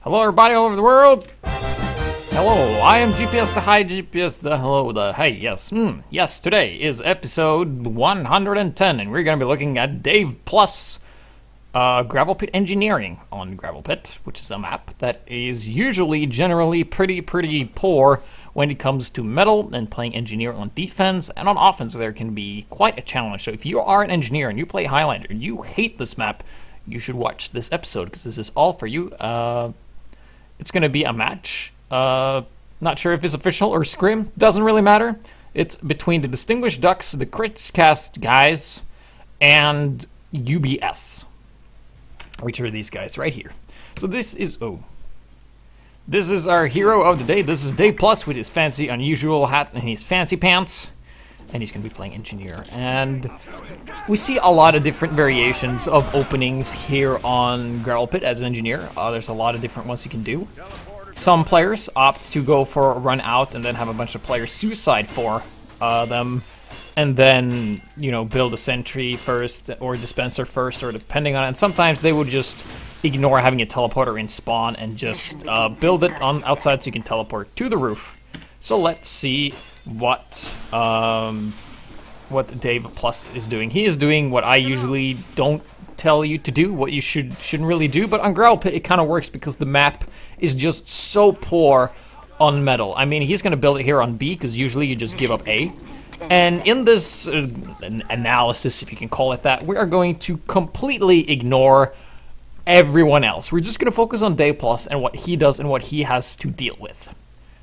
Hello everybody all over the world! Hello, I am GPS the HiGPS the hello the hey, yes. Yes, today is episode 110 and we're gonna be looking at Dave Plus Gravelpit Engineering on Gravelpit, which is a map that is usually generally pretty poor when it comes to metal and playing engineer on defense, and on offense there can be quite a challenge. So if you are an engineer and you play Highlander and you hate this map, you should watch this episode because this is all for you. It's going to be a match. Not sure if it's official or scrim. Doesn't really matter. It's between the Distinguished Ducks, the Crits Cast guys, and UBS. Which are these guys right here. So this is... This is our hero of the day. This is Dave Plus with his fancy, unusual hat and his fancy pants. And he's going to be playing engineer. And we see a lot of different variations of openings here on Gravelpit as an engineer. There's a lot of different ones you can do. Some players opt to go for a run out and then have a bunch of players suicide for them. And then, you know, build a sentry first or dispenser first, or depending on it. And sometimes they would just ignore having a teleporter in spawn and just build it on outside so you can teleport to the roof. So let's see what Dave Plus is doing. He is doing what I usually don't tell you to do, what you shouldn't really do, but on Gravelpit it kind of works because the map is just so poor on metal. I mean, he's going to build it here on B because usually you just give up A. And in this analysis, if you can call it that, we are going to completely ignore everyone else. We're just going to focus on Dave Plus and what he does and what he has to deal with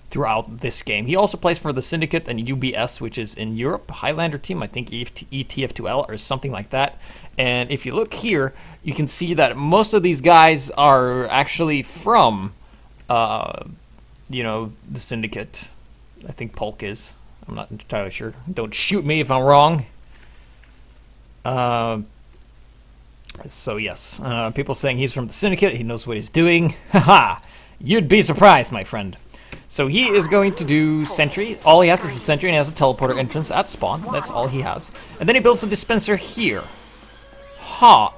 throughout this game. He also plays for the Syndicate and UBS, which is in Europe, Highlander team, I think ETF2L or something like that. And if you look here, you can see that most of these guys are actually from, you know, the Syndicate. I think Polk is. I'm not entirely sure. Don't shoot me if I'm wrong. So yes, people saying he's from the Syndicate, he knows what he's doing. Haha, you'd be surprised, my friend. So he is going to do sentry. All he has is a sentry and he has a teleporter entrance at spawn. That's all he has. And then he builds a dispenser here.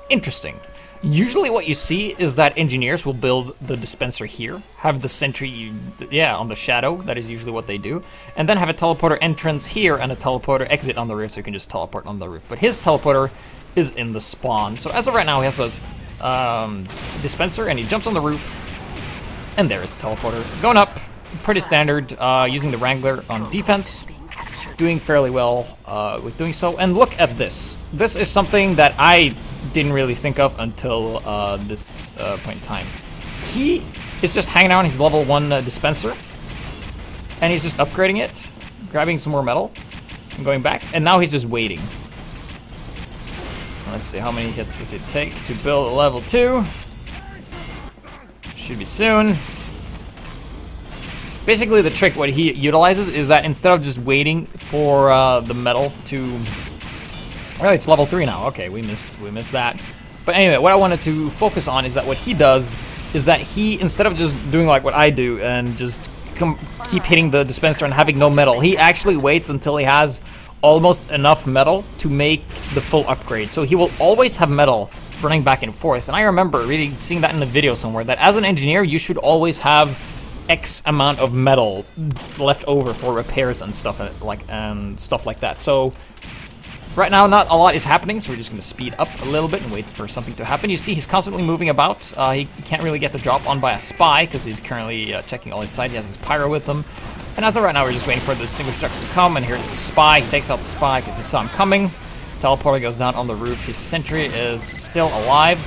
Interesting. Usually what you see is that engineers will build the dispenser here, have the sentry, on the shadow. That is usually what they do. And then have a teleporter entrance here and a teleporter exit on the roof, so you can just teleport on the roof. But his teleporter is in the spawn. So as of right now, he has a dispenser and he jumps on the roof. And there is the teleporter. Going up, pretty standard, using the Wrangler on defense. Doing fairly well with doing so. And look at this. This is something that I didn't really think of until this point in time. He is just hanging out on his level 1 dispenser, and he's just upgrading it, grabbing some more metal, and going back, and now he's just waiting. Let's see, how many hits does it take to build a level 2? Should be soon. Basically the trick, what he utilizes, is that instead of just waiting for the metal to... Oh, it's level 3 now. Okay, we missed that. But anyway, what I wanted to focus on is that what he does is that he, instead of just doing like what I do and just keep hitting the dispenser and having no metal, he actually waits until he has almost enough metal to make the full upgrade. So he will always have metal running back and forth. And I remember really seeing that in the video somewhere, that as an engineer, you should always have X amount of metal left over for repairs and stuff like that. So right now, not a lot is happening, so we're just going to speed up a little bit and wait for something to happen. You see he's constantly moving about. He can't really get the drop on by a spy because he's currently checking all his side. He has his pyro with him. And as of right now, we're just waiting for the Distinguished Ducks to come. And here is the spy. He takes out the spy because he saw him coming. Teleporter goes down on the roof. His sentry is still alive,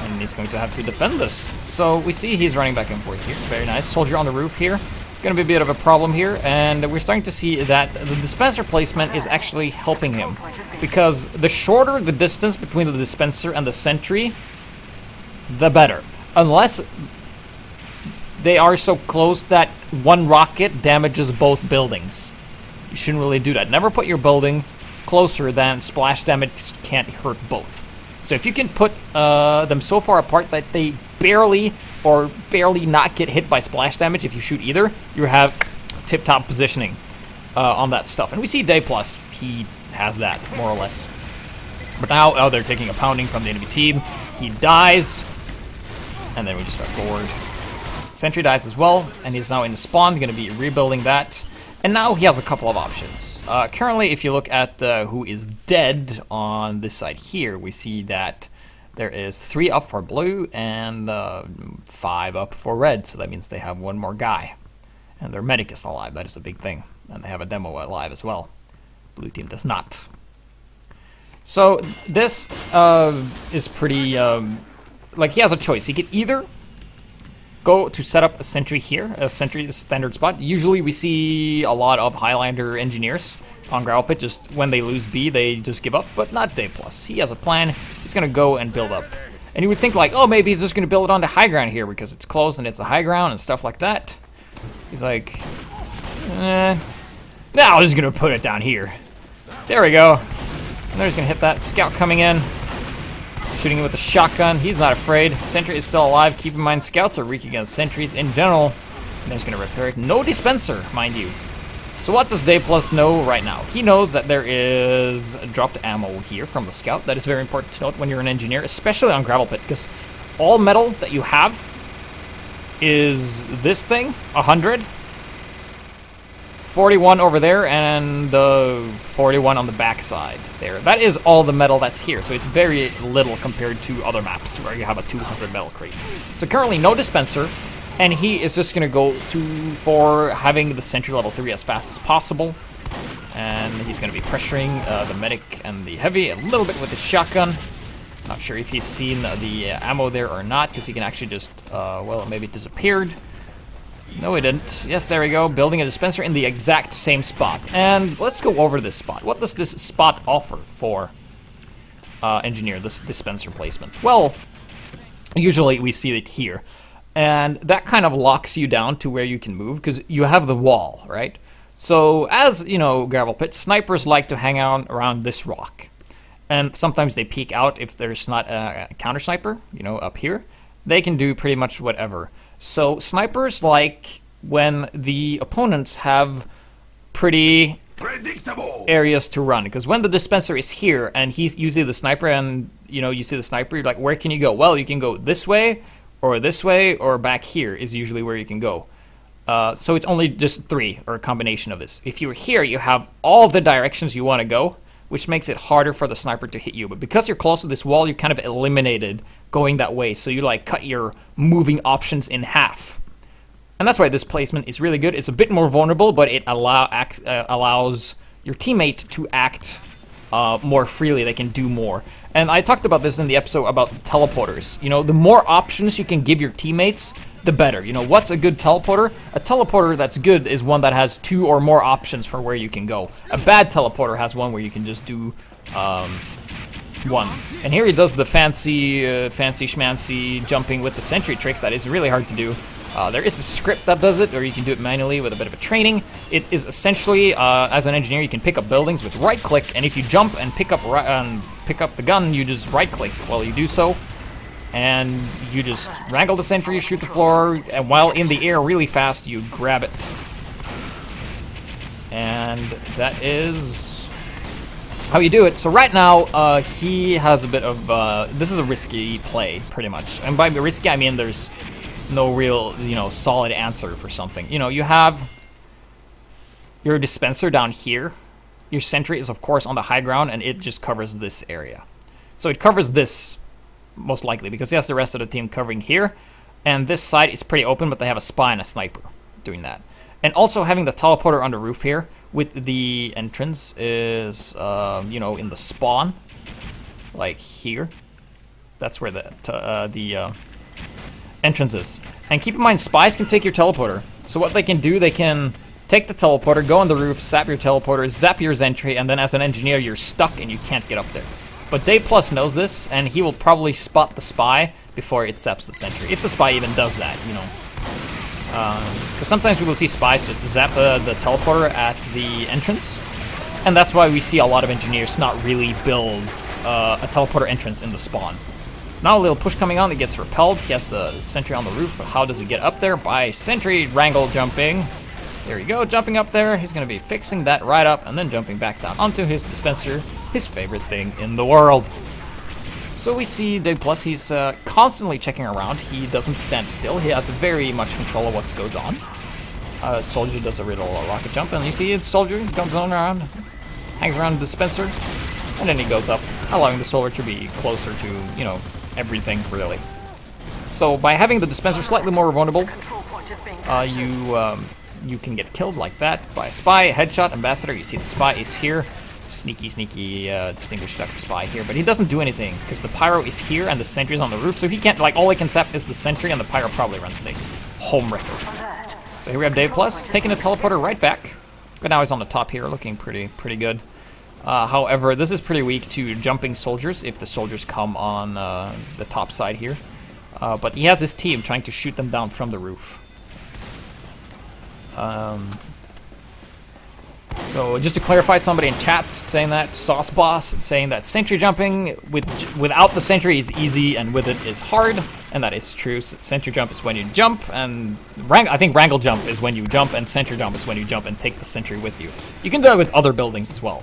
and he's going to have to defend this. So we see he's running back and forth here. Very nice. Soldier on the roof here. Going to be a bit of a problem here, and we're starting to see that the dispenser placement is actually helping him, because the shorter the distance between the dispenser and the sentry, the better. Unless they are so close that one rocket damages both buildings. You shouldn't really do that. Never put your building closer than splash damage can't hurt both. So if you can put them so far apart that they barely not get hit by splash damage if you shoot either, you have tip-top positioning on that stuff. And we see Dave Plus, he has that, more or less. But now, they're taking a pounding from the enemy team. He dies. And then we just fast forward. Sentry dies as well, and he's now in the spawn, going to be rebuilding that. And now he has a couple of options. Currently, if you look at who is dead on this side here, we see that there is 3 up for blue and 5 up for red. So that means they have 1 more guy. And their medic is alive. That is a big thing. And they have a demo alive as well. Blue team does not. So this is pretty... like, he has a choice. He could either go to set up a sentry here, a sentry standard spot. Usually we see a lot of Highlander engineers on Gravelpit, just when they lose B, they just give up, but not Day Plus. He has a plan. He's going to go and build up. And you would think like, oh, maybe he's just going to build it onto high ground here because it's close and it's a high ground and stuff like that. He's like, no, I'm just going to put it down here. There we go. And they're just going to hit that scout coming in. Shooting him with a shotgun. He's not afraid. Sentry is still alive. Keep in mind, scouts are weak against sentries in general. And they're just going to repair it. No dispenser, mind you. So what does Day Plus know right now? He knows that there is dropped ammo here from the scout. That is very important to note when you're an engineer, especially on Gravelpit, because all metal that you have is this thing, 100. 41 over there, and 41 on the backside there. That is all the metal that's here, so it's very little compared to other maps where you have a 200 metal crate. So currently no dispenser, and he is just going to go for having the sentry level 3 as fast as possible. And he's going to be pressuring the medic and the heavy a little bit with his shotgun. Not sure if he's seen the ammo there or not, because he can actually just, well, maybe it disappeared. No, he didn't. Yes, there we go. Building a dispenser in the exact same spot. And let's go over this spot. What does this spot offer for engineer, this dispenser placement? Well, usually we see it here. And that kind of locks you down to where you can move, because you have the wall, right? So, as, you know, Gravelpit, snipers like to hang out around this rock. And sometimes they peek out if there's not a counter sniper, you know, up here. They can do pretty much whatever. So snipers like when the opponents have pretty predictable areas to run, because when the dispenser is here and he's usually the sniper, and you know, you see the sniper, you're like, where can you go? Well, you can go this way or back here is usually where you can go. So it's only just 3 or a combination of this. If you're here, you have all the directions you want to go, which makes it harder for the sniper to hit you. But because you're close to this wall, you're kind of eliminated going that way. So you like cut your moving options in half. And that's why this placement is really good. It's a bit more vulnerable, but it allows your teammate to act more freely. They can do more. And I talked about this in the episode about teleporters. You know, the more options you can give your teammates, the better. You know, what's a good teleporter? A teleporter that's good is one that has 2 or more options for where you can go. A bad teleporter has one where you can just do one. And here he does the fancy schmancy jumping with the sentry trick that is really hard to do. There is a script that does it, or you can do it manually with a bit of a training. It is essentially, as an engineer, you can pick up buildings with right-click, and if you jump and pick up the gun, you just right-click while you do so. And you just wrangle the sentry, shoot the floor, and while in the air really fast, you grab it. And that is how you do it. So right now, he has a bit of, this is a risky play, pretty much. And by risky, I mean there's no real, you know, solid answer for something. You know, you have your dispenser down here. Your sentry is, of course, on the high ground, and it just covers this area. So it covers this, most likely, because he has the rest of the team covering here. And this side is pretty open, but they have a spy and a sniper doing that. And also having the teleporter on the roof here with the entrance is, you know, in the spawn, like here. That's where the entrance is. And keep in mind, spies can take your teleporter. So what they can do, they can take the teleporter, go on the roof, zap your teleporter, zap your entry, and then as an engineer, you're stuck and you can't get up there. But Day Plus knows this, and he will probably spot the spy before it zaps the sentry, if the spy even does that, you know. Because sometimes we will see spies just zap the teleporter at the entrance, and that's why we see a lot of engineers not really build a teleporter entrance in the spawn. Now a little push coming on, it gets repelled. He has the sentry on the roof, but how does he get up there? By sentry wrangle jumping. There you go, jumping up there. He's going to be fixing that right up and then jumping back down onto his dispenser, his favorite thing in the world. So we see Dave Plus, he's constantly checking around. He doesn't stand still. He has very much control of what goes on. Soldier does a little rocket jump, and you see it's Soldier comes on around, hangs around the dispenser, and then he goes up, allowing the Soldier to be closer to, you know, everything, really. So by having the dispenser slightly more vulnerable, you can get killed like that by a spy, a headshot, ambassador. You see the spy is here. Sneaky, distinguished duck spy here, but he doesn't do anything because the pyro is here and the sentry's on the roof, so he can't, like, all he can zap is the sentry, and the pyro probably runs the home record. So here we have Dave Plus taking a teleporter right back, but now he's on the top here, looking pretty good. However, this is pretty weak to jumping soldiers if the soldiers come on the top side here, but he has his team trying to shoot them down from the roof. So just to clarify, somebody in chat saying that, Sauce Boss saying that sentry jumping without the sentry is easy and with it is hard, and that is true. Sentry jump is when you jump, and I think wrangle jump is when you jump, and sentry jump is when you jump and take the sentry with you. You can do it with other buildings as well.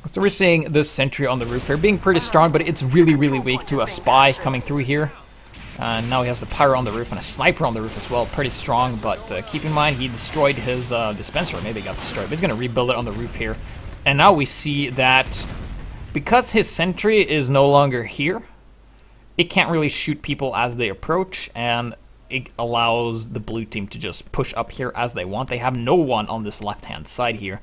So we're seeing this sentry on the roof here being pretty strong, but it's really weak to a spy coming through here. And now he has the pyro on the roof and a sniper on the roof as well. Pretty strong, but keep in mind he destroyed his dispenser. Maybe it got destroyed, but he's going to rebuild it on the roof here. And now we see that because his sentry is no longer here, it can't really shoot people as they approach, and it allows the blue team to just push up here as they want. They have no one on this left-hand side here.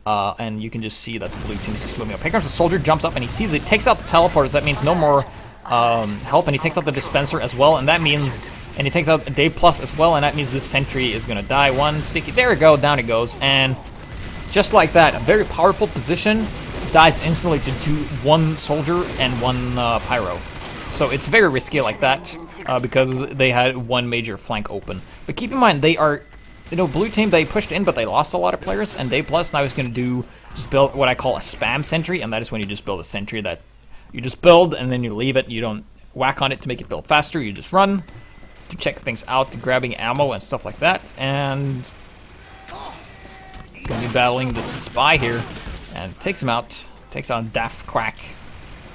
And you can just see that the blue team is just moving up. Here comes the soldier, jumps up, and he sees it, takes out the teleporters. That means no more help, and he takes out the dispenser as well, and that means, and he takes out Dave Plus as well, and that means this sentry is gonna die. One sticky, there we go, down it goes, and just like that, a very powerful position dies instantly to one soldier and one pyro. So it's very risky like that because they had one major flank open. But keep in mind, they are, you know, blue team, they pushed in, but they lost a lot of players, and Dave Plus now is gonna just build what I call a spam sentry, and that is when you just build a sentry that you just build and then you leave it. You don't whack on it to make it build faster. You just run to check things out, to grabbing ammo and stuff like that. And he's going to be battling this spy here and takes him out. Takes on Daft Quack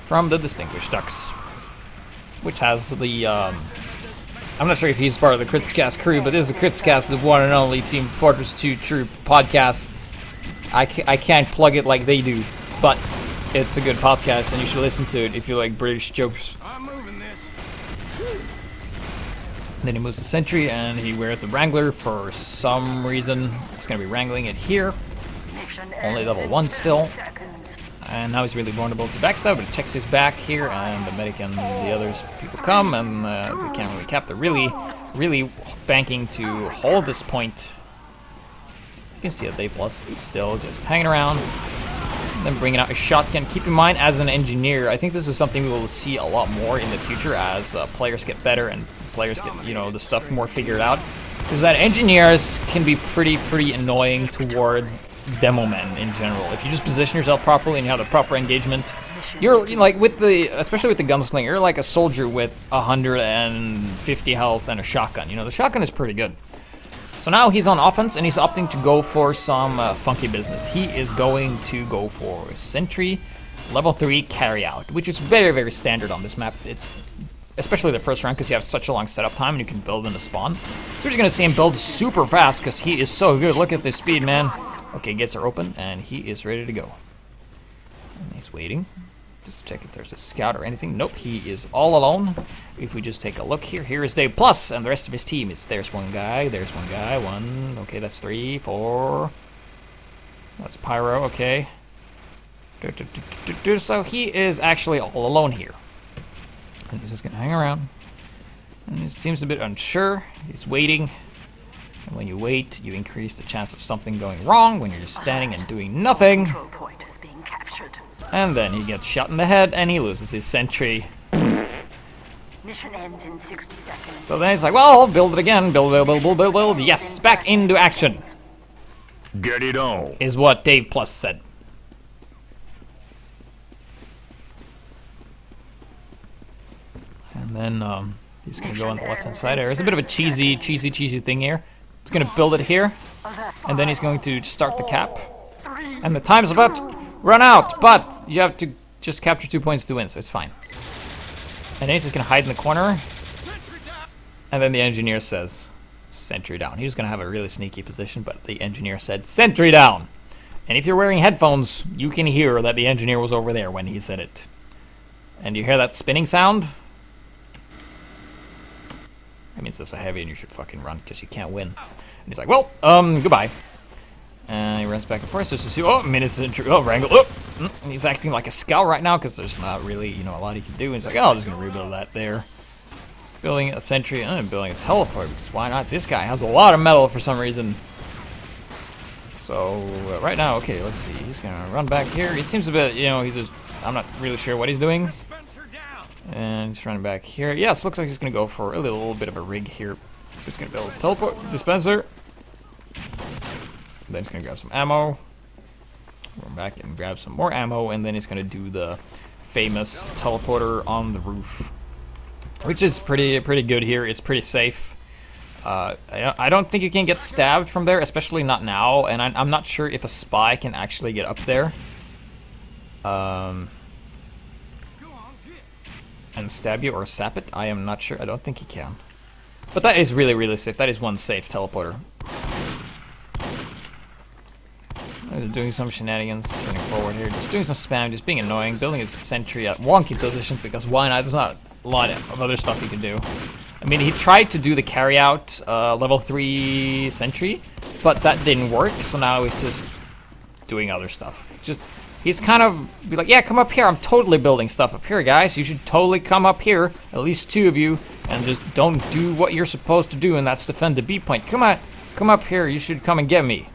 from the Distinguished Ducks, which has the I'm not sure if he's part of the Critscast crew, but this is a Critscast, the one and only Team Fortress 2 True podcast. I can't plug it like they do, but it's a good podcast, and you should listen to it if you like British jokes. I'm moving this. Then he moves the sentry, and he wears the Wrangler for some reason. It's going to be wrangling it here. Only level 1 still. And now he's really vulnerable to backstab, but he checks his back here, and the medic and the others people come, and they can't really cap. They're really banking to hold this point. You can see that Dave Plus is still just hanging around. Then bringing out a shotgun. Keep in mind, as an engineer, I think this is something we will see a lot more in the future as players get better and players get, you know, the stuff more figured out. Is that engineers can be pretty annoying towards demo men in general. If you just position yourself properly and you have the proper engagement, you're like especially with the gunslinger, you're like a soldier with 150 health and a shotgun. You know, the shotgun is pretty good. So now he's on offense, and he's opting to go for some funky business. He is going to go for Sentry, level 3 carry out, which is very standard on this map. It's especially the first round because you have such a long setup time and you can build in a spawn. So we're just going to see him build super fast because he is so good. Look at this speed, man. Okay, gates are open, and he is ready to go. And he's waiting. Just check if there's a scout or anything. Nope, he is all alone. If we just take a look here, here is Dave Plus, and the rest of his team is, there's one guy, one, okay, that's 3, 4, that's Pyro, okay. So he is actually all alone here. And he's just gonna hang around. And he seems a bit unsure, he's waiting. And when you wait, you increase the chance of something going wrong when you're just standing and doing nothing. And then he gets shot in the head, and he loses his sentry. Mission ends in 60 seconds. So then he's like, well, build it again. Build. Yes, back into action. Get it on. Is what Dave Plus said. And then he's going to go on the left-hand side here. There's a bit of a cheesy thing here. He's going to build it here. And then he's going to start the cap. And the time's about run out, but you have to just capture 2 points to win, so it's fine. And then he's just gonna hide in the corner. And then the engineer says, sentry down. He was gonna have a really sneaky position, but the engineer said, sentry down. And if you're wearing headphones, you can hear that the engineer was over there when he said it. And you hear that spinning sound? That means it's a heavy and you should fucking run because you can't win. And he's like, well, goodbye. And he runs back and forth just to see, oh, minutes entry, oh, wrangle, oh. And he's acting like a scout right now because there's not really, you know, a lot he can do. And he's like, oh, I'm just going to rebuild that there. Building a sentry, and building a teleport, because why not? This guy has a lot of metal for some reason. So, right now, okay, let's see. He's going to run back here. He seems a bit, you know, he's just, I'm not really sure what he's doing. And he's running back here. Yes, looks like he's going to go for a little bit of a rig here. So he's going to build a teleport dispenser. Then he's going to grab some ammo. Run back and grab some more ammo. And then he's going to do the famous teleporter on the roof. Which is pretty good here. It's pretty safe. I don't think you can get stabbed from there, especially not now. And I'm not sure if a spy can actually get up there. And stab you or sap it. I am not sure. I don't think he can. But that is really safe. That is one safe teleporter. Doing some shenanigans, running forward here, just doing some spam, just being annoying, building his sentry at wonky positions because why not? There's not a lot of other stuff he can do. I mean, he tried to do the carry-out level 3 sentry, but that didn't work, so now he's just doing other stuff. He's kind of be like, yeah, come up here, I'm totally building stuff up here, guys. You should totally come up here, at least 2 of you, and just don't do what you're supposed to do, and that's defend the B point. Come on, come up here, you should come and get me.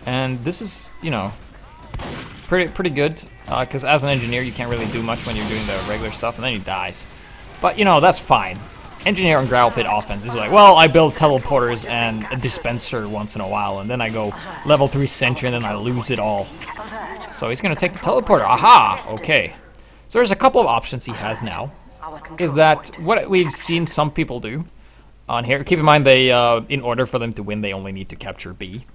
And this is, you know, pretty good, because as an engineer, you can't really do much when you're doing the regular stuff, and then he dies. But, you know, that's fine. Engineer on Gravelpit offense is like, well, I build teleporters and a dispenser once in a while, and then I go level 3 sentry, and then I lose it all. So he's going to take the teleporter. Aha! Okay. So there's a couple of options he has now. Is that what we've seen some people do on here. Keep in mind, they in order for them to win, they only need to capture B.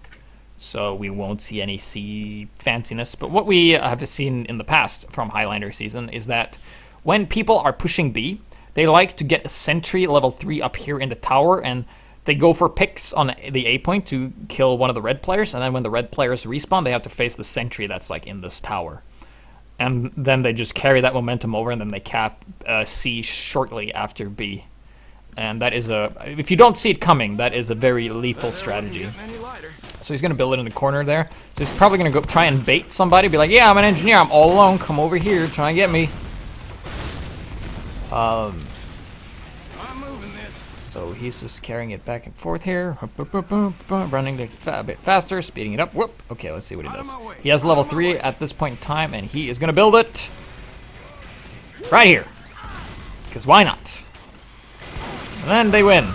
So we won't see any C fanciness. But what we have seen in the past from Highlander season is that when people are pushing B, they like to get a sentry level 3 up here in the tower, and they go for picks on the A point to kill one of the red players, and then when the red players respawn, they have to face the sentry that's like in this tower. And then they just carry that momentum over, and then they cap C shortly after B. And that is if you don't see it coming, that is a very lethal strategy. So he's going to build it in the corner there. So he's probably going to go try and bait somebody, be like, yeah, I'm an engineer, I'm all alone, come over here, try and get me. So he's just carrying it back and forth here, running a bit faster, speeding it up. Whoop. Okay, let's see what he does. He has level 3 at this point in time, and he is going to build it right here. Because why not? And then they win.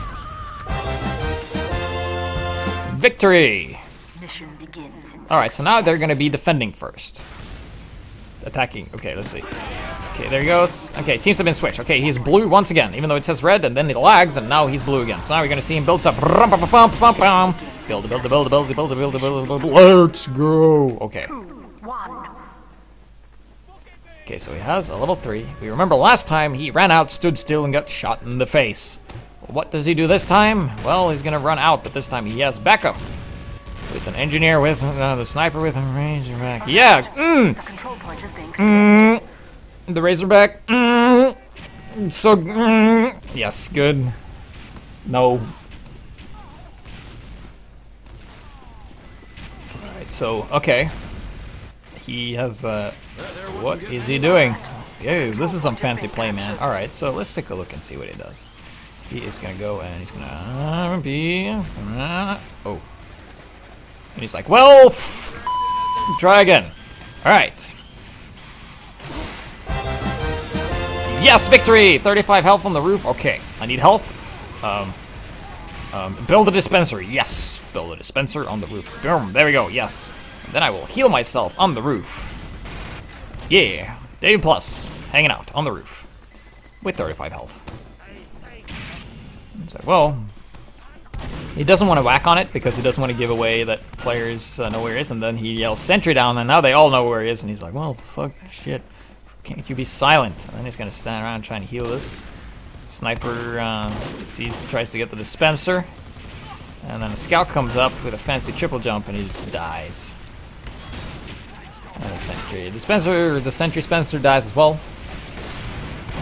Victory! Alright, so now they're going to be defending first. Attacking. Okay, let's see. Okay, there he goes. Okay, teams have been switched. Okay, he's blue once again, even though it says red, and then it lags, and now he's blue again. So now we're going to see him build up. Build. Let's go. Okay. Okay, so he has a level 3. We remember last time he ran out, stood still, and got shot in the face. What does he do this time? Well, he's going to run out, but this time he has backup. With an engineer, with the sniper, with a razorback. Yeah! The razorback. So, yes, good. No. Alright, so, okay. He has, what is he doing? Ew, this is some fancy play, man. Alright, so let's take a look and see what he does. He is gonna go and he's gonna oh. And he's like, well, try again. Alright. Yes, victory! 35 health on the roof. Okay, I need health. Build a dispenser. Yes, build a dispenser on the roof. Boom, there we go, yes. And then I will heal myself on the roof. Yeah, Dave Plus, hanging out on the roof. With 35 health. It's like, well, He doesn't want to whack on it because he doesn't want to give away that players know where he is, and then he yells sentry down, and now they all know where he is, and he's like, well, fuck, shit, can't you be silent? And then he's gonna stand around trying to heal this. Sniper tries to get the dispenser, and then the scout comes up with a fancy triple jump, and he just dies. And the sentry Spencer dies as well.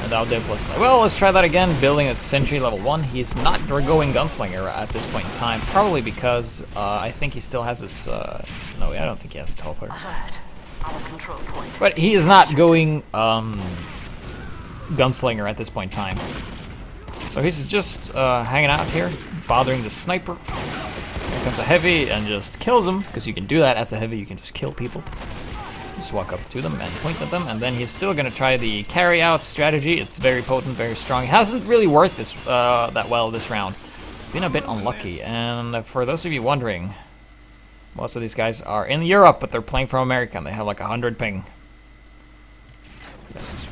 And now Diplos like, well, let's try that again, building a sentry level 1. He's not going gunslinger at this point in time, probably because I think he still has his, no, I don't think he has a teleporter. But he is not going gunslinger at this point in time. So he's just hanging out here, bothering the sniper. Here comes a heavy and just kills him, because you can do that as a heavy, you can just kill people. Just walk up to them and point at them, and then he's still gonna try the carry-out strategy. It's very potent, very strong. It hasn't really worked this that well this round. Been a bit unlucky, and for those of you wondering, most of these guys are in Europe, but they're playing from America, and they have like 100 ping. Yes.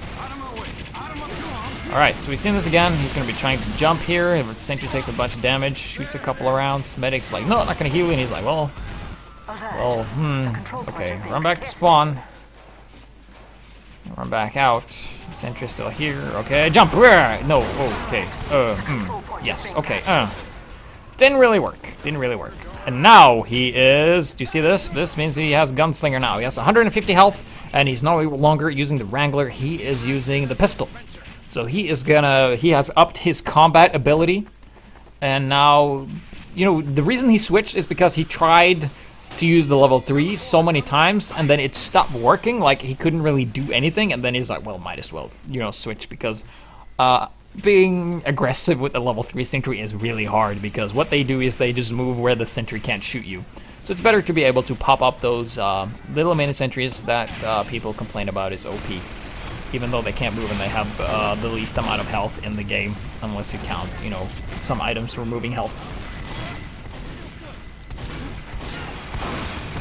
Alright, so we've seen this again. He's gonna be trying to jump here. Sentry takes a bunch of damage, shoots a couple of rounds. Medic's like, no, I'm not gonna heal you, and he's like, well, okay, run back to spawn. Run back out. Sentry's still here. Okay, jump. No, okay. Yes, okay. Didn't really work. Didn't really work. And now he is, do you see this? This means he has Gunslinger now. He has 150 health, and he's no longer using the Wrangler. He is using the pistol. So he has upped his combat ability. And now, you know, the reason he switched is because he tried to use the level 3 so many times, and then it stopped working. Like, he couldn't really do anything, and then he's like, well, might as well, you know, switch, because being aggressive with the level 3 sentry is really hard, because what they do is they just move where the sentry can't shoot you. So it's better to be able to pop up those little mini sentries that people complain about is OP, even though they can't move and they have the least amount of health in the game, unless you count, you know, some items removing health.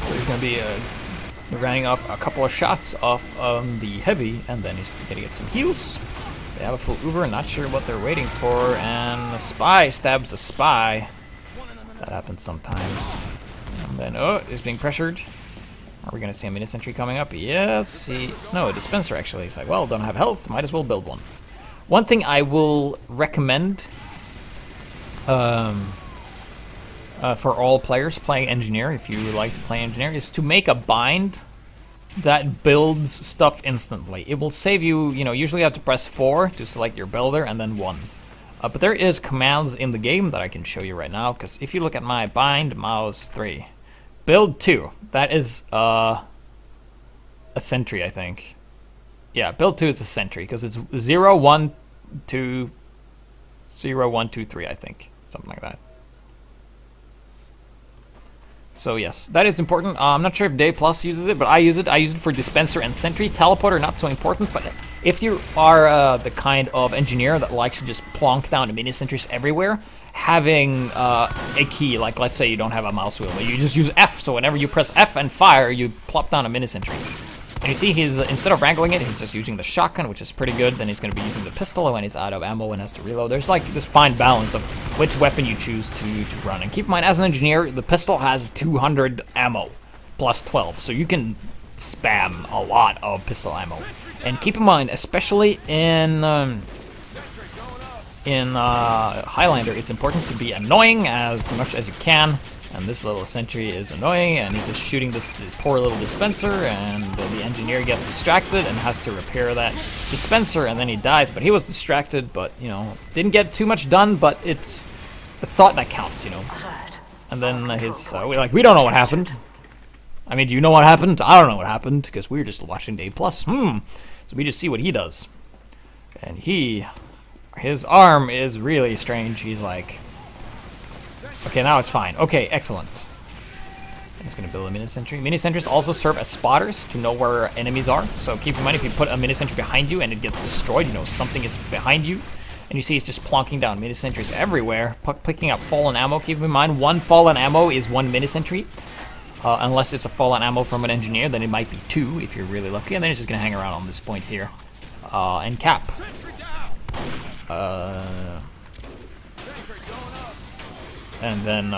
So he's going to be running off a couple of shots off the heavy, and then he's going to get some heals. They have a full Uber, not sure what they're waiting for, and a spy stabs a spy. That happens sometimes. And then, oh, he's being pressured. Are we going to see a mini sentry coming up? Yes, no, a dispenser actually. He's like, well, don't have health, might as well build one. One thing I will recommend for all players playing engineer, if you like to play engineer, is to make a bind that builds stuff instantly. It will save you, you know, usually you have to press 4 to select your builder and then 1. But there is commands in the game that I can show you right now, because if you look at my bind, mouse 3, build 2, that is a sentry, I think. Yeah, build 2 is a sentry, because it's 0, 1, 2, 0, 1, 2, 3, I think. Something like that. So yes, that is important. I'm not sure if Day Plus uses it, but I use it. I use it for dispenser and sentry. Teleporter, not so important, but if you are the kind of engineer that likes to just plonk down mini sentries everywhere, having a key, like let's say you don't have a mouse wheel, you just use F, so whenever you press F and fire, you plop down a mini sentry. And you see he's, instead of wrangling it, he's just using the shotgun, which is pretty good. Then he's going to be using the pistol when he's out of ammo and has to reload. There's like this fine balance of which weapon you choose to run. And keep in mind, as an engineer, the pistol has 200 ammo, plus 12. So you can spam a lot of pistol ammo. And keep in mind, especially in Highlander, it's important to be annoying as much as you can. And this little sentry is annoying, and he's just shooting this poor little dispenser, and the engineer gets distracted and has to repair that dispenser, and then he dies. But he was distracted, but, you know, didn't get too much done, but it's the thought that counts, you know. And then we don't know what happened. I mean, do you know what happened? I don't know what happened, because we were just watching Day Plus. So we just see what he does. And his arm is really strange. He's like, okay, now it's fine. Okay, excellent. I'm just gonna build a mini sentry. Mini sentries also serve as spotters to know where enemies are. So keep in mind, if you put a mini sentry behind you and it gets destroyed, you know something is behind you. And you see it's just plonking down mini sentries everywhere, picking up fallen ammo. Keep in mind, 1 fallen ammo is 1 mini sentry. Unless it's a fallen ammo from an engineer, then it might be 2 if you're really lucky. And then it's just gonna hang around on this point here. And cap. and then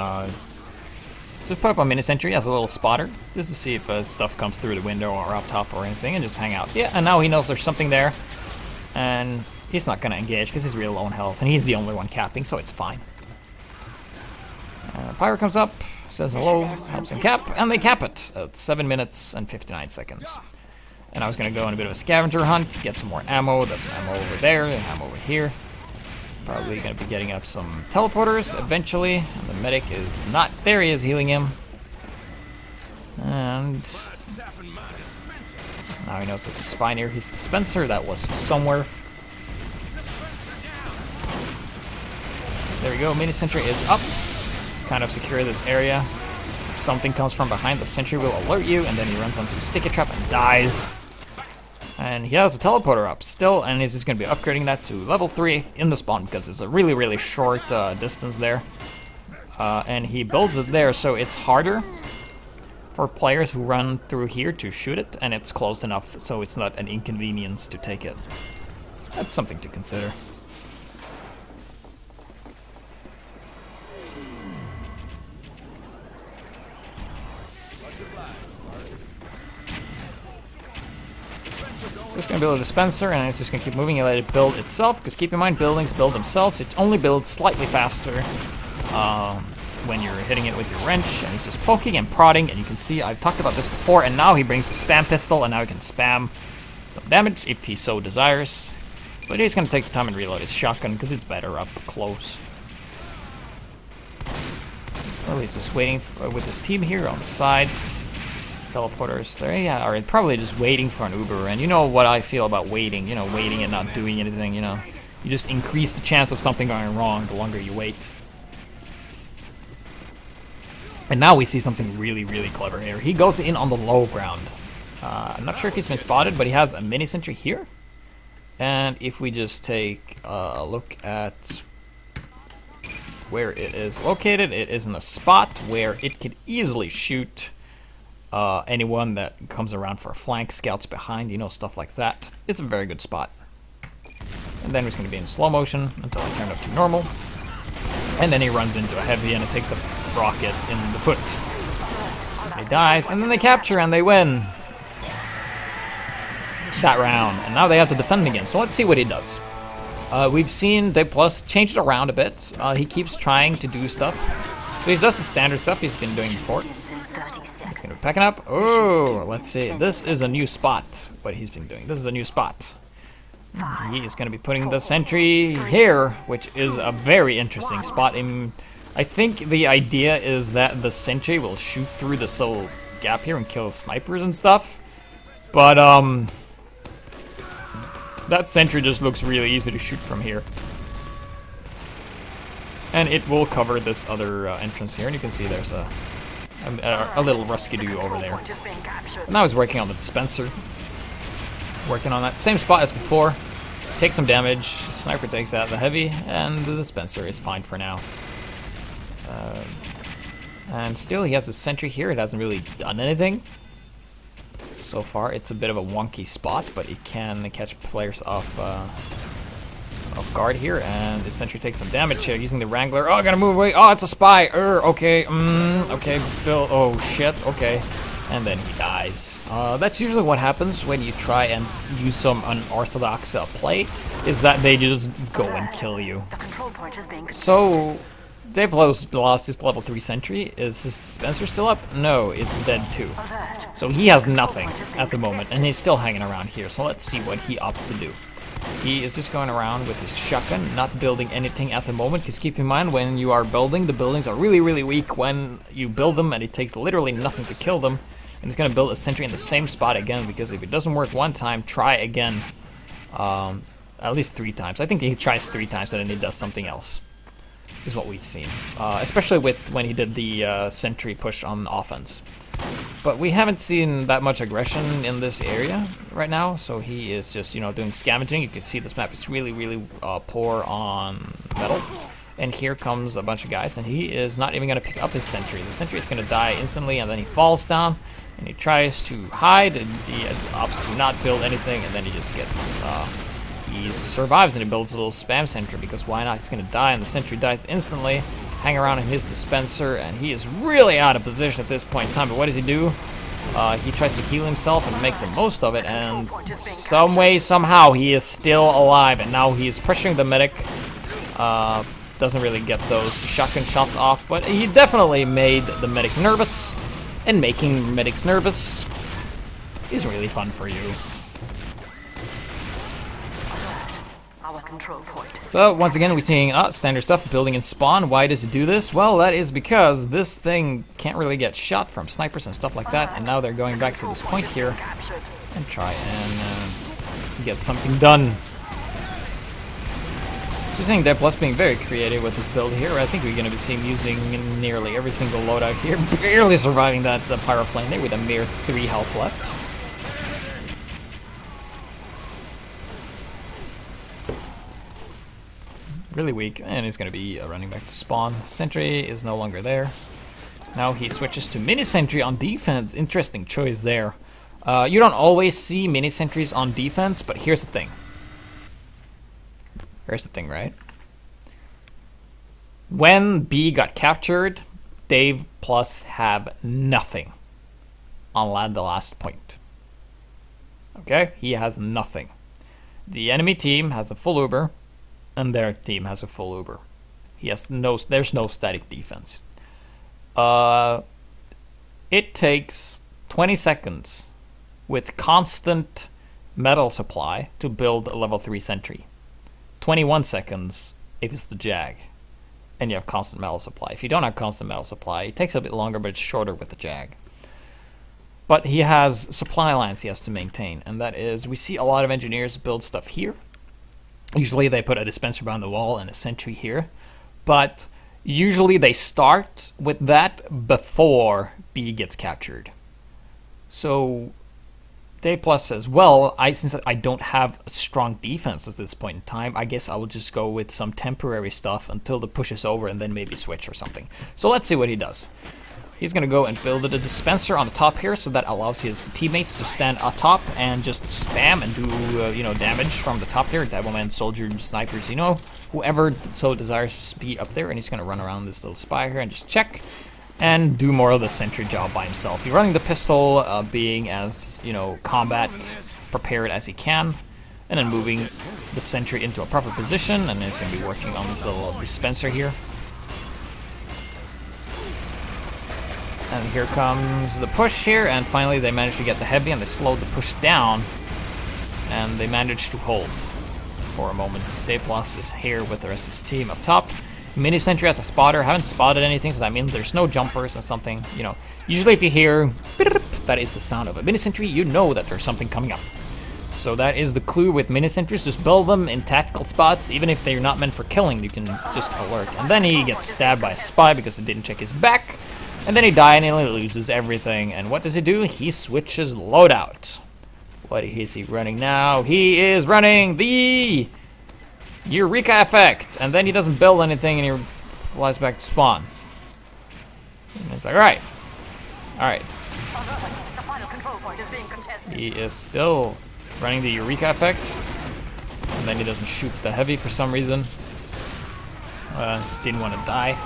just put up a mini sentry as a little spotter, just to see if stuff comes through the window or up top or anything, and just hang out. Yeah, and now he knows there's something there, and he's not gonna engage because he's real low on health, and he's the only one capping, so it's fine. Pyro comes up, says hello, helps him cap, and they cap it at 7 minutes and 59 seconds. And I was gonna go on a bit of a scavenger hunt, get some more ammo. That's some ammo over there, and ammo over here. Probably gonna be getting up some teleporters eventually. And the medic is not there. He is healing him. And now he knows there's a spy near his dispenser. That was somewhere. There we go. Mini sentry is up. Kind of secure this area. If something comes from behind, the sentry will alert you, and then he runs onto a sticky trap and dies. And he has a teleporter up still, and he's just going to be upgrading that to level 3 in the spawn because it's a really, really short distance there. And he builds it there, so it's harder for players who run through here to shoot it, and it's close enough so it's not an inconvenience to take it. That's something to consider. So it's going to build a dispenser, and it's just going to keep moving and let it build itself, because keep in mind, buildings build themselves. It only builds slightly faster when you're hitting it with your wrench, and he's just poking and prodding, and you can see I've talked about this before, and now he brings the spam pistol, and now he can spam some damage if he so desires. But he's going to take the time and reload his shotgun, because it's better up close. So he's just waiting with his team here on the side. Teleporters there, yeah, are probably just waiting for an Uber, and you know what I feel about waiting, you know, waiting and not doing anything, you know. You just increase the chance of something going wrong the longer you wait. And now we see something really, really clever here. He goes in on the low ground. I'm not sure if he's been spotted, but he has a mini sentry here. And if we just take a look at where it is located, it is in a spot where it could easily shoot anyone that comes around for a flank, scouts behind, you know, stuff like that. It's a very good spot. And then he's going to be in slow motion until I turn up to normal. And then he runs into a heavy and it takes a rocket in the foot. He dies, and then they capture and they win that round. And now they have to defend again, so let's see what he does. We've seen Day Plus change it around a bit. He keeps trying to do stuff. So he does the standard stuff he's been doing before. He's going to be packing up. Oh, let's see. This is a new spot, what he's been doing. This is a new spot. He is going to be putting the sentry here, which is a very interesting spot. I think the idea is that the sentry will shoot through this little gap here and kill snipers and stuff. But, that sentry just looks really easy to shoot from here. And it will cover this other entrance here, and you can see there's a little rescue over there. And now he's working on the dispenser. Working on that same spot as before. Takes some damage, sniper takes out the heavy, and the dispenser is fine for now. And still he has a sentry here. It hasn't really done anything. So far it's a bit of a wonky spot, but it can catch players off guard here, and the sentry takes some damage here using the Wrangler. Oh, I gotta move away. Oh, it's a spy. Okay. Okay, Bill. Oh, shit. Okay. And then he dies. That's usually what happens when you try and use some unorthodox play, is that they just go and kill you. So, Dave lost his level 3 sentry. Is his dispenser still up? No, it's dead too. So he has nothing at the moment, and he's still hanging around here. So let's see what he opts to do. He is just going around with his shotgun, not building anything at the moment, because keep in mind, when you are building, the buildings are really, really weak when you build them, and it takes literally nothing to kill them. And he's going to build a sentry in the same spot again, because if it doesn't work one time, try again at least 3 times. I think he tries 3 times and then he does something else, is what we've seen. Especially with when he did the sentry push on offense. But we haven't seen that much aggression in this area right now, so he is just, you know, doing scavenging. You can see this map is really, really poor on metal. And here comes a bunch of guys, and he is not even going to pick up his sentry. The sentry is going to die instantly, and then he falls down, and he tries to hide, and he opts to not build anything, and then he just gets, he survives, and he builds a little spam sentry, because why not? He's going to die, and the sentry dies instantly, hang around in his dispenser, and he is really out of position at this point in time. But what does he do? He tries to heal himself and make the most of it, and some way, somehow, he is still alive, and now he is pressuring the medic. Doesn't really get those shotgun shots off, but he definitely made the medic nervous, and making medics nervous is really fun for you. Our control point. So once again, we're seeing standard stuff, building in spawn. Why does it do this? Well, that is because this thing can't really get shot from snipers and stuff like that, and now they're going back to this point here and try and get something done. So we're seeing Dev Plus being very creative with this build here. I think we're going to be seeing using nearly every single loadout here, barely surviving the pyro flame there with a mere 3 health left. Really weak, and he's going to be running back to spawn. Sentry is no longer there. Now he switches to mini sentry on defense. Interesting choice there. You don't always see mini sentries on defense, but here's the thing. Here's the thing, right? When B got captured, Dave Plus have nothing on the last point. Okay, he has nothing. The enemy team has a full Uber, and their team has a full Uber. He has there's no static defense. It takes 20 seconds with constant metal supply to build a level 3 sentry. 21 seconds if it's the Jag, and you have constant metal supply. If you don't have constant metal supply, it takes a bit longer, but it's shorter with the Jag. But he has supply lines he has to maintain, and that is, we see a lot of engineers build stuff here. Usually they put a dispenser behind the wall and a sentry here, but usually they start with that before B gets captured. So Day Plus says, well, since I don't have a strong defense at this point in time, I guess I will just go with some temporary stuff until the push is over and then maybe switch or something. So let's see what he does. He's going to go and build a dispenser on the top here, so that allows his teammates to stand atop and just spam and do, you know, damage from the top there. Devilman, soldier, snipers, you know, whoever so desires to be up there. And he's going to run around this little spire here and just check and do more of the sentry job by himself. He's running the pistol, being as, you know, combat prepared as he can, and then moving the sentry into a proper position, and then he's going to be working on this little dispenser here. And here comes the push here, and finally they managed to get the heavy, and they slowed the push down, and they managed to hold for a moment. Day Plus is here with the rest of his team up top. Mini sentry has a spotter. Haven't spotted anything, so that means there's no jumpers and something. You know, usually if you hear that is the sound of a mini sentry, you know that there's something coming up. So that is the clue with mini sentries. Just build them in tactical spots, even if they're not meant for killing. You can just alert. And then he gets stabbed by a spy because he didn't check his back. And then he dies and he loses everything. And what does he do? He switches loadout. What is he running now? He is running the Eureka effect. And then he doesn't build anything and he flies back to spawn. And he's like, alright. Alright. He is still running the Eureka effect. And then he doesn't shoot the heavy for some reason. Didn't want to die.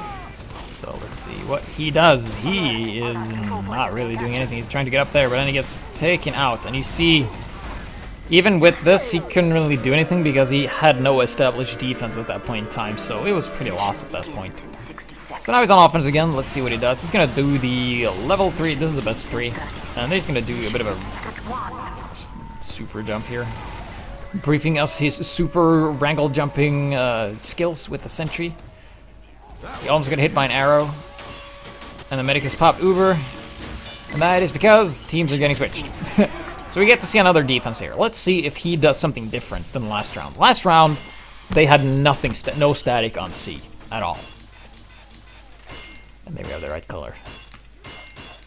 So let's see what he does. He is not really doing anything. He's trying to get up there, but then he gets taken out. And you see, even with this, he couldn't really do anything because he had no established defense at that point in time. So it was pretty lost at that point. So now he's on offense again. Let's see what he does. He's going to do the level 3. This is the best 3. And then he's going to do a bit of a super jump here. Briefing us his super wrangle jumping skills with the sentry. He almost got hit by an arrow. And the medic has popped Uber. And that is because teams are getting switched. So we get to see another defense here. Let's see if he does something different than last round. Last round, they had nothing, no static on C at all. And there we have the right color.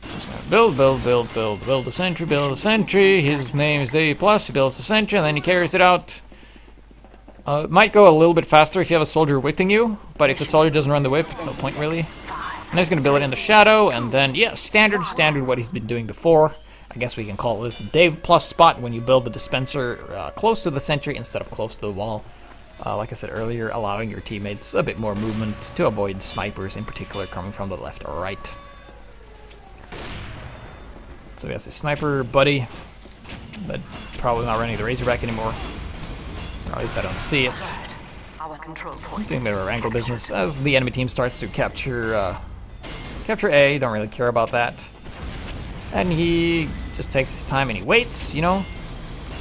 Just gonna build a sentry. His name is A+. He builds a sentry, and then he carries it out. It might go a little bit faster if you have a soldier whipping you, but if the soldier doesn't run the whip, it's no point really. And he's going to build it in the shadow, and then, yeah, standard what he's been doing before. I guess we can call this the Dave Plus spot when you build the dispenser close to the sentry instead of close to the wall. Like I said earlier, allowing your teammates a bit more movement to avoid snipers, in particular coming from the left or right. So he has a sniper buddy, but probably not running the Razorback anymore. Or at least I don't see it. Our control point. Doing their angle business as the enemy team starts to capture A. Don't really care about that. And he just takes his time and he waits, you know.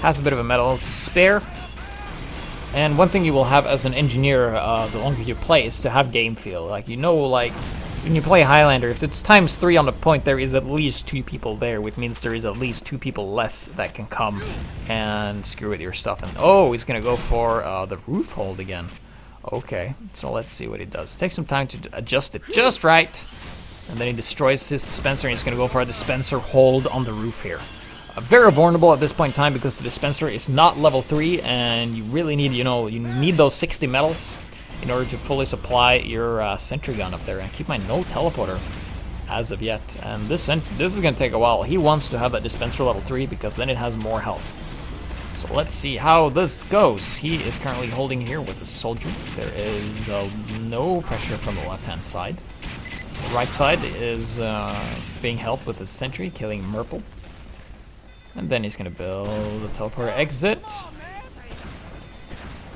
Has a bit of a medal to spare. And one thing you will have as an engineer, the longer you play, is to have game feel. Like, you know, like, when you play Highlander, if it's ×3 on the point, there is at least 2 people there, which means there is at least 2 people less that can come and screw with your stuff. And oh, he's gonna go for the roof hold again. Okay, so let's see what he does. Take some time to adjust it just right, and then he destroys his dispenser, and he's gonna go for a dispenser hold on the roof here. Very vulnerable at this point in time because the dispenser is not level 3, and you really need, you know, you need those 60 medals in order to fully supply your sentry gun up there. And keep in mind, no teleporter as of yet. And this is going to take a while. He wants to have that dispenser level 3 because then it has more health. So let's see how this goes. He is currently holding here with a soldier. There is no pressure from the left-hand side. The right side is being helped with a sentry, killing Merple. And then he's going to build a teleporter exit.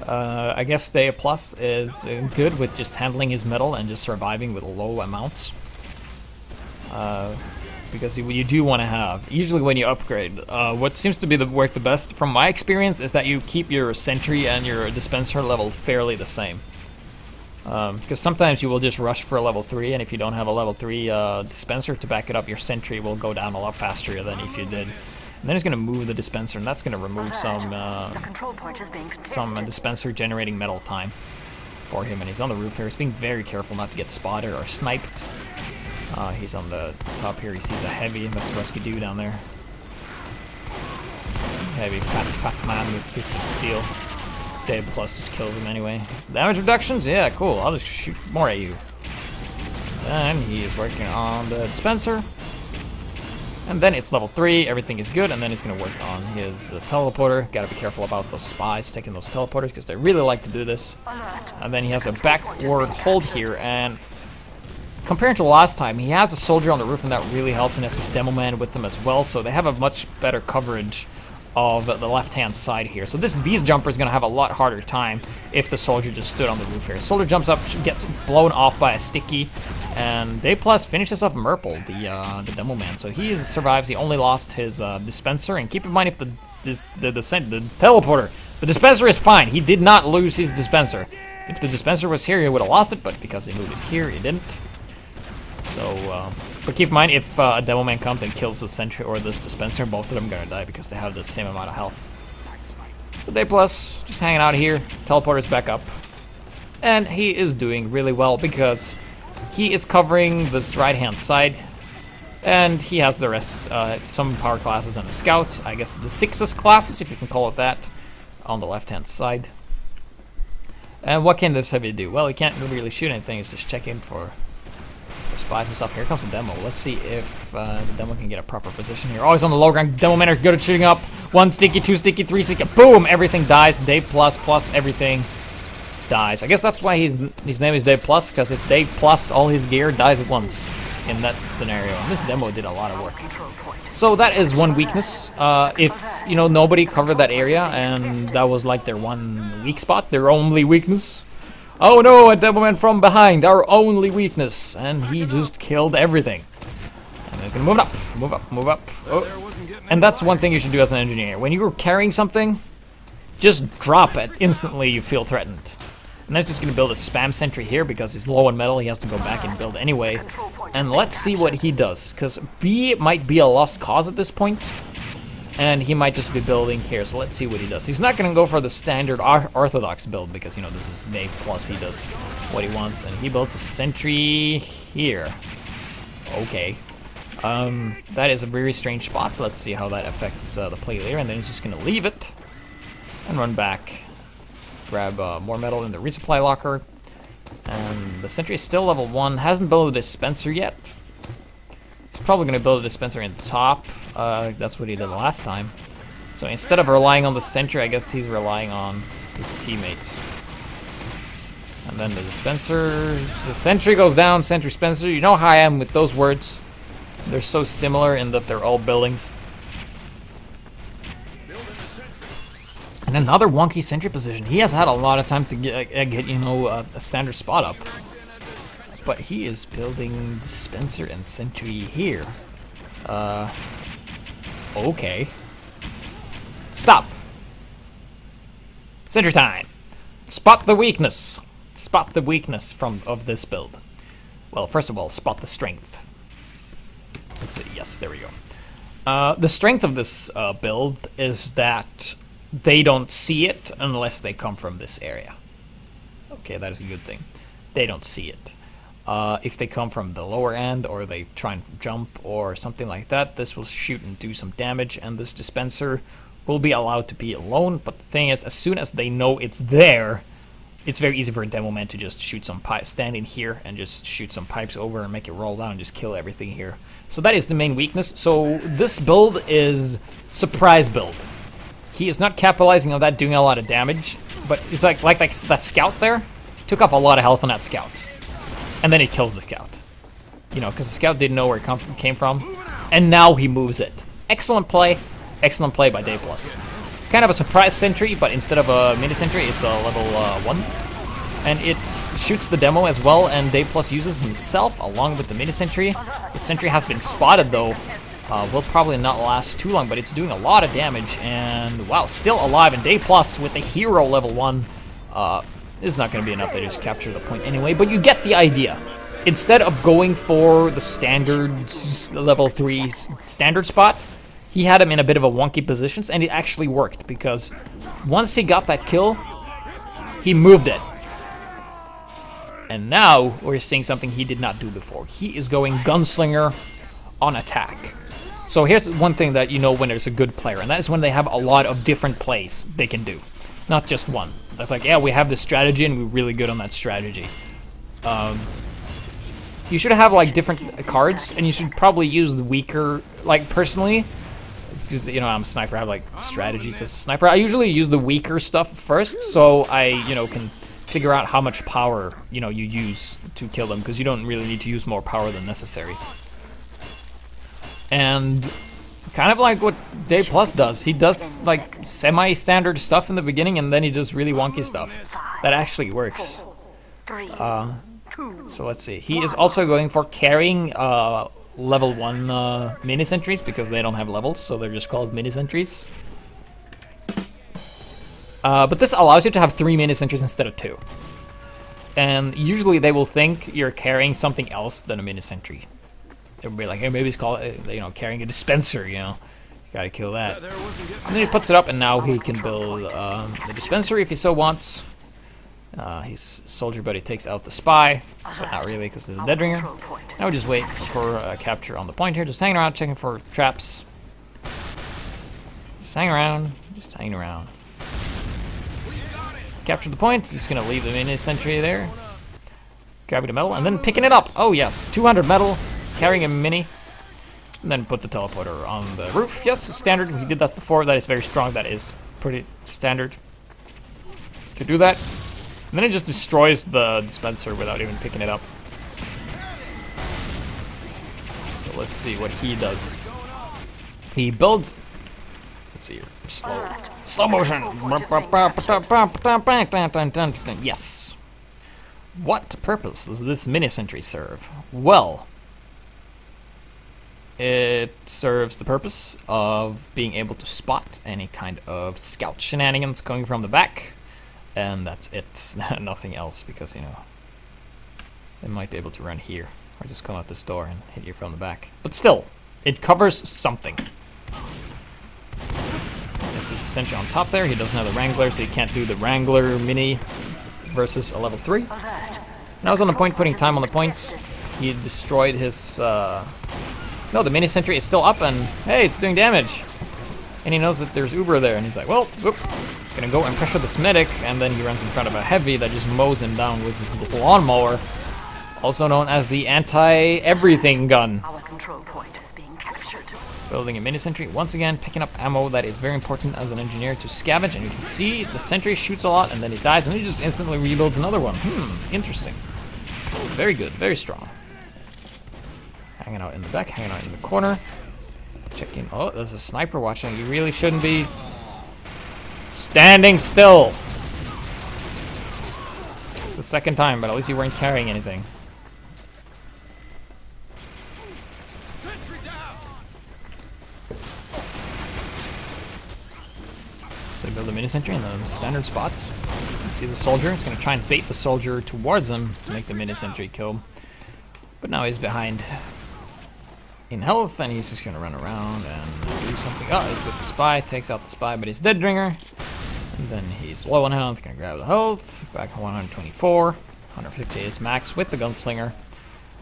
I guess Day Plus is good with just handling his metal and just surviving with low amounts. Because you do want to have, usually when you upgrade, what seems to be work the best from my experience is that you keep your sentry and your dispenser level fairly the same. Because sometimes you will just rush for a level 3, and if you don't have a level 3 dispenser to back it up, your sentry will go down a lot faster than if you did. And then he's going to move the dispenser, and that's going to remove some dispenser generating metal time for him. And he's on the roof here. He's being very careful not to get spotted or sniped. He's on the top here. He sees a heavy. That's Rusky Doo down there. Heavy fat man with Fist of Steel. Day Plus just kills him anyway. Damage reductions? Yeah, cool. I'll just shoot more at you. And he is working on the dispenser. And then it's level 3, everything is good, and then he's going to work on his teleporter. Got to be careful about those spies taking those teleporters, because they really like to do this. And then he has a backward hold here, and compared to last time, he has a soldier on the roof, and that really helps, and has his demo man with them as well, so they have a much better coverage of the left-hand side here. So this beast jumper is going to have a lot harder time if the soldier just stood on the roof here. Soldier jumps up, gets blown off by a sticky, and Day Plus finishes off Merple, the demo man. So he survives. He only lost his dispenser, and keep in mind if the teleporter, the dispenser is fine. He did not lose his dispenser. If the dispenser was here, he would have lost it, but because he moved it here, he didn't. So, but keep in mind, if a demo man comes and kills the sentry or this dispenser, both of them are gonna die because they have the same amount of health. So Day Plus just hanging out here. Teleporter's back up, and he is doing really well because he is covering this right-hand side, and he has the rest, some power classes and a scout. I guess the 6th classes, if you can call it that, on the left-hand side. And what can this heavy do? Well, he can't really shoot anything. He's just checking for spies and stuff. Here comes the demo. Let's see if the demo can get a proper position here. Oh, he's on the low ground. Demo men are good at shooting up. 1 sticky, 2 sticky, 3 sticky. Boom! Everything dies. Day Plus everything dies. I guess that's why his name is Day Plus, because if Day Plus, all his gear dies at once in that scenario. And this demo did a lot of work. So that is one weakness. If, you know, nobody covered that area and that was like their one weak spot, their only weakness. Oh no, a demo man from behind, our only weakness, and he just killed everything. And he's gonna move up, move up, move up. Oh. And that's one thing you should do as an engineer. When you're carrying something, just drop it. Instantly you feel threatened. And that's just gonna build a spam sentry here because he's low on metal, he has to go back and build anyway. And let's see what he does, because B might be a lost cause at this point. And he might just be building here, so let's see what he does. He's not going to go for the standard orthodox build because, you know, this is Day Plus. He does what he wants, and he builds a sentry here. Okay. That is a very strange spot. Let's see how that affects the play later, and then he's just going to leave it and run back. Grab more metal in the resupply locker. And the sentry is still level 1. Hasn't built a dispenser yet. He's probably going to build a dispenser in the top. That's what he did last time. So instead of relying on the sentry, I guess he's relying on his teammates. And then the dispenser, the sentry goes down, sentry dispenser. You know how I am with those words. They're so similar in that they're all buildings. And another wonky sentry position. He has had a lot of time to get you know, a standard spot up. But he is building dispenser and sentry here. Okay. Stop. Sentry time. Spot the weakness. Spot the weakness of this build. Well, first of all, spot the strength. Let's see. Yes, there we go. The strength of this build is that they don't see it unless they come from this area. Okay, that is a good thing. They don't see it. If they come from the lower end or they try and jump or something like that, this will shoot and do some damage, and this dispenser will be allowed to be alone. But the thing is, as soon as they know it's there, it's very easy for a demo man to just shoot some pipes, stand in here and just shoot some pipes over and make it roll down and just kill everything here. So that is the main weakness. So this build is surprise build. He is not capitalizing on that, doing a lot of damage, but it's like that scout there took off a lot of health on that scout, and then he kills the scout. You know, because the scout didn't know where it came from, and now he moves it. Excellent play by Day Plus. Kind of a surprise sentry, but instead of a mini sentry, it's a level 1, and it shoots the demo as well. And Day Plus uses himself along with the mini sentry. The sentry has been spotted though. Will probably not last too long, but it's doing a lot of damage, and wow, still alive. And Day Plus with a hero level 1 is not going to be enough to just capture the point anyway, but you get the idea. Instead of going for the standard level 3 standard spot, he had him in a bit of a wonky positions, and it actually worked, because once he got that kill, he moved it. And now we're seeing something he did not do before. He is going gunslinger on attack. So here's one thing that you know when there's a good player, and that is when they have a lot of different plays they can do. Not just one. That's like, yeah, we have this strategy and we're really good on that strategy. You should have like different cards, and you should probably use the weaker, like personally, because you know I'm a sniper, I have like strategies as a sniper. I usually use the weaker stuff first, so I, you know, can figure out how much power, you know, you use to kill them, because you don't really need to use more power than necessary. And kind of like what Day Plus does. He does like semi-standard stuff in the beginning, and then he does really wonky stuff. That actually works. So let's see. He is also going for carrying level 1 mini sentries, because they don't have levels, so they're just called mini sentries. But this allows you to have 3 mini sentries instead of 2. And usually they will think you're carrying something else than a mini sentry. They'll be like, hey, maybe he's called, you know, carrying a dispenser, you know. You gotta kill that. And then he puts it up, and now he can build the dispenser if he so wants. His soldier buddy takes out the spy, but not really, because there's a dead ringer. Now we just wait for a capture on the point here, just hanging around, checking for traps. Just hanging around, just hanging around. Capture the point, just gonna leave the mini sentry there. Grabbing the metal, and then picking it up. Oh yes, 200 metal. Carrying a mini, and then put the teleporter on the roof. Yes, standard. We did that before. That is very strong. That is pretty standard to do that. And then it just destroys the dispenser without even picking it up. So let's see what he does. He builds. Let's see here. Slow motion. Yes. What purpose does this mini sentry serve? Well, it serves the purpose of being able to spot any kind of scout shenanigans coming from the back, and that's it. Nothing else, because, you know, they might be able to run here, or just come out this door and hit you from the back. But still, it covers something. This is the sentry on top there. He doesn't have the Wrangler, so he can't do the Wrangler mini versus a level 3. And I was on the point, putting time on the point. He destroyed his... No, the mini sentry is still up, and hey, it's doing damage. And he knows that there's Uber there, and he's like, well, whoop, gonna go and pressure this medic, and then he runs in front of a heavy that just mows him down with his little lawnmower, also known as the anti-everything gun. Our control point is being captured. Building a mini sentry. Once again, picking up ammo. That is very important as an engineer to scavenge. And you can see the sentry shoots a lot and then he dies and he just instantly rebuilds another one. Interesting. Very good. Very strong. Hanging out in the back, hanging out in the corner. Checking. Oh, there's a sniper watching. You really shouldn't be standing still. It's the second time, but at least you weren't carrying anything. So you build a mini sentry in the standard spots. See the soldier. He's going to try and bait the soldier towards him to make the mini sentry kill. But now he's behind in health, and he's just going to run around and do something. Oh, he's with the spy. Takes out the spy, but he's dead ringer. And then he's low on health. Going to grab the health. Back on 124. 150 is max with the gunslinger.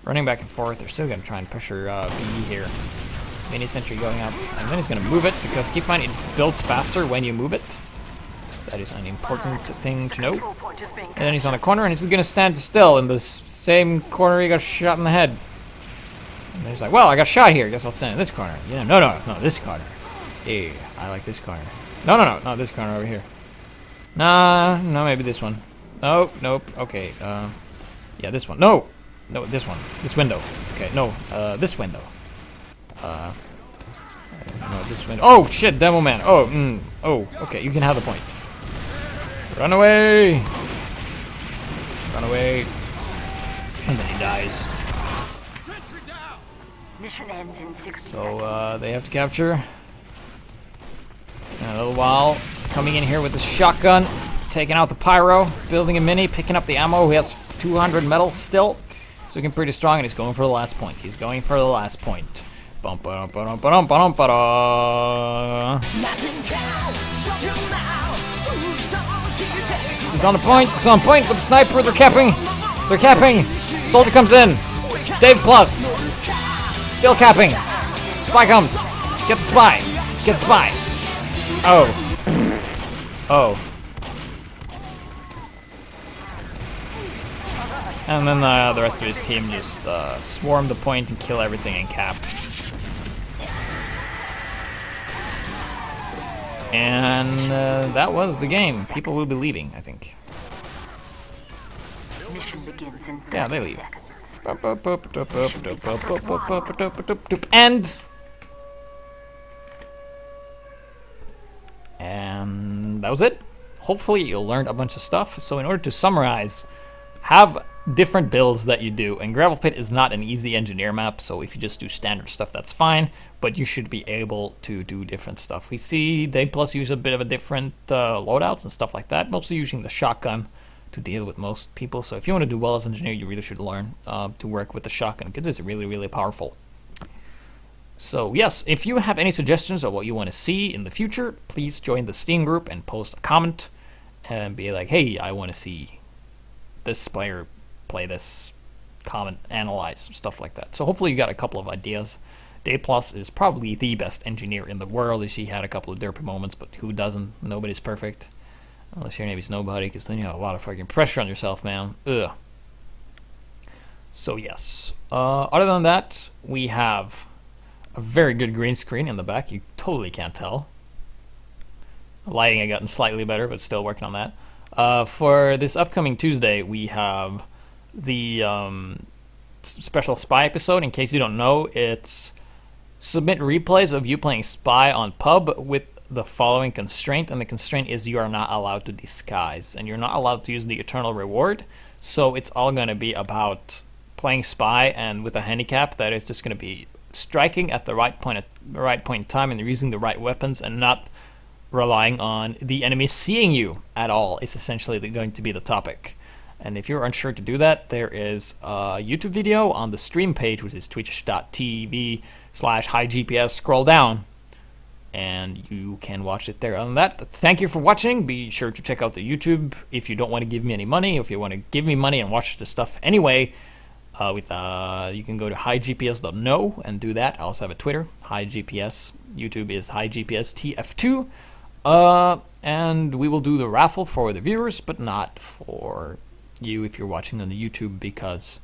Running back and forth. They're still going to try and pressure B here. Mini sentry going up, and then he's going to move it, because keep in mind, it builds faster when you move it. That is an important thing to note. And then he's on a corner, and he's going to stand still in this same corner he got shot in the head. And then he's like, well, I got shot here. Guess I'll stand in this corner. Yeah, no, this corner. Hey, I like this corner. No, this corner over here. Nah, no, maybe this one. Oh, nope, okay. Yeah, this one. No, this one. This window. Okay, no, this window. No, this window. Oh, shit, Demo Man. Oh, okay, you can have the point. Run away! Run away. And then he dies. Mission ends in 60 So, seconds. they have to capture. In a little while, coming in here with the shotgun, taking out the pyro, building a mini, picking up the ammo. He has 200 metal still, so looking pretty strong, and he's going for the last point. He's going for the last point. Bum, ba-dum, ba-dum, ba-dum, ba-dum, ba-da. He's on the point. He's on point with the sniper. They're capping. They're capping. Soldier comes in. Dave plus. Still capping. Spy comes. Get the spy. Get the spy. Oh. Oh. And then the rest of his team just swarm the point and kill everything and cap. And that was the game. People will be leaving, I think. Mission begins in 30 Yeah, they leave. seconds. And that was it. Hopefully you learned a bunch of stuff. So in order to summarize, have different builds that you do, and Gravelpit is not an easy engineer map, so if you just do standard stuff, that's fine, but you should be able to do different stuff. We see Day Plus use a bit of a different loadouts and stuff like that, mostly using the shotgun to deal with most people. So if you want to do well as an engineer, you really should learn to work with the shotgun, because it's really, really powerful. So yes, if you have any suggestions of what you want to see in the future, please join the Steam group and post a comment and be like, hey, I want to see this player play this, comment, analyze, stuff like that. So hopefully you got a couple of ideas. Day Plus is probably the best engineer in the world. He had a couple of derpy moments, but who doesn't? Nobody's perfect. Unless your name is nobody, because then you have a lot of fucking pressure on yourself, man. Ugh. So yes. Other than that, we have a very good green screen in the back. You totally can't tell. The lighting had gotten slightly better, but still working on that. For this upcoming Tuesday, we have the special spy episode. In case you don't know, it's submit replays of you playing spy on pub with the following constraint, and the constraint is you are not allowed to disguise, and you're not allowed to use the eternal reward. So it's all going to be about playing spy, and with a handicap that is just going to be striking at the right point in time, and using the right weapons, and not relying on the enemy seeing you at all is essentially going to be the topic. And if you're unsure to do that, there is a YouTube video on the stream page, which is twitch.tv/HiGPS. Scroll down and you can watch it there. Other than that, thank you for watching. Be sure to check out the YouTube if you don't want to give me any money. If you want to give me money and watch the stuff anyway, you can go to HiGPS.no and do that. I also have a Twitter, HiGPS. YouTube is HiGPSTF2. And we will do the raffle for the viewers, but not for you if you're watching on the YouTube, because